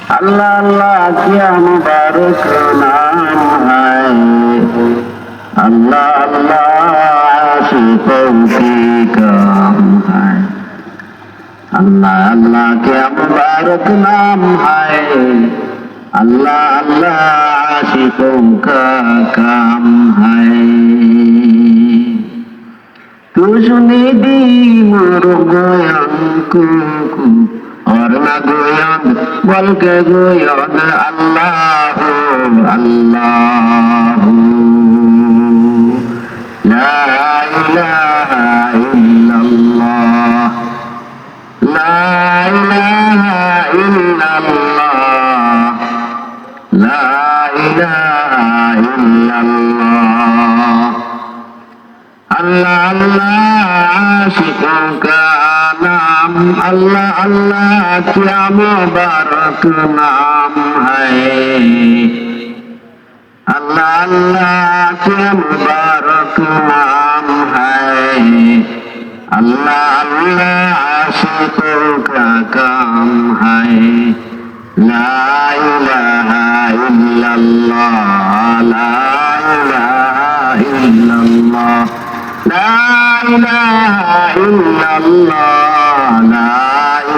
अल्लाह अल्लाह क्या मुबारक नाम है। अल्लाह अल्लाह आशिकों की काम है। अल्लाह अल्लाह क्या मुबारक नाम है। अल्लाह अल्लाह आशिकों का काम है। तुझने दी मोर गोयन को और न गोयन बोल के गोयन अल्लाह अल्लाह ला इलाहा इल्लल्लाह ला इलाहा इल्लल्लाह ला इलाहा इल्लल्लाह। अल्लाह अल्लाह आशिकों का नाम अल्लाह अल्लाह क्या मुबारक नाम है। अल्लाह अल्लाह क्या मुबारक नाम है। अल्लाह अल्लाह आशिकों का काम है। ला इलाहा इल्लल्लाह ला इलाहा इल्लल्लाह ला इलाहा इल्लल्लाह ला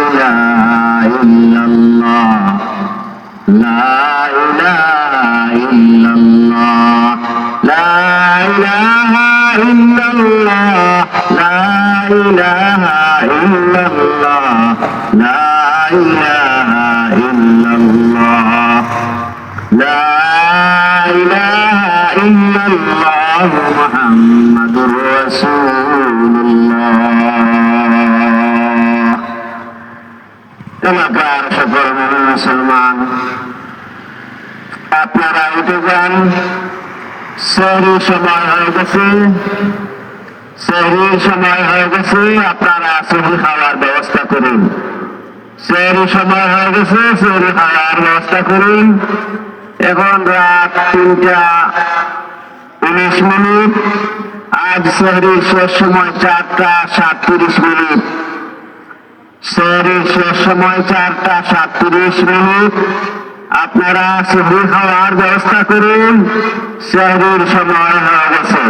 इलाहा इल्लल्लाह ला इलाहा इल्लल्लाह ला इलाहा इल्लल्लाह ला इलाहा इल्लल्लाह ला इलाहा इल्लल्लाह ला इलाहा इल्लल्लाह मुहम्मदुर রাসূলুল্লাহ। এলাকার সকল মুসলমান আপনারা উঠে যান। সেহরির সময় হয়ে গেছে। সেহরির সময় হয়ে গেছে, আপনারা সেহরি খাওয়ার ব্যবস্থা করুন। সেহরির সময় হয়ে গেছে, সেহরি খাওয়ার ব্যবস্থা করুন। এখন রাত 3:19। আজ সেহরির শেষ সময় 4:37। সেহরির শেষ সময় 4:37। আপনারা সেহরি খাওয়ার ব্যবস্থা করুন। সেহরির সময় হয়ে গেছে।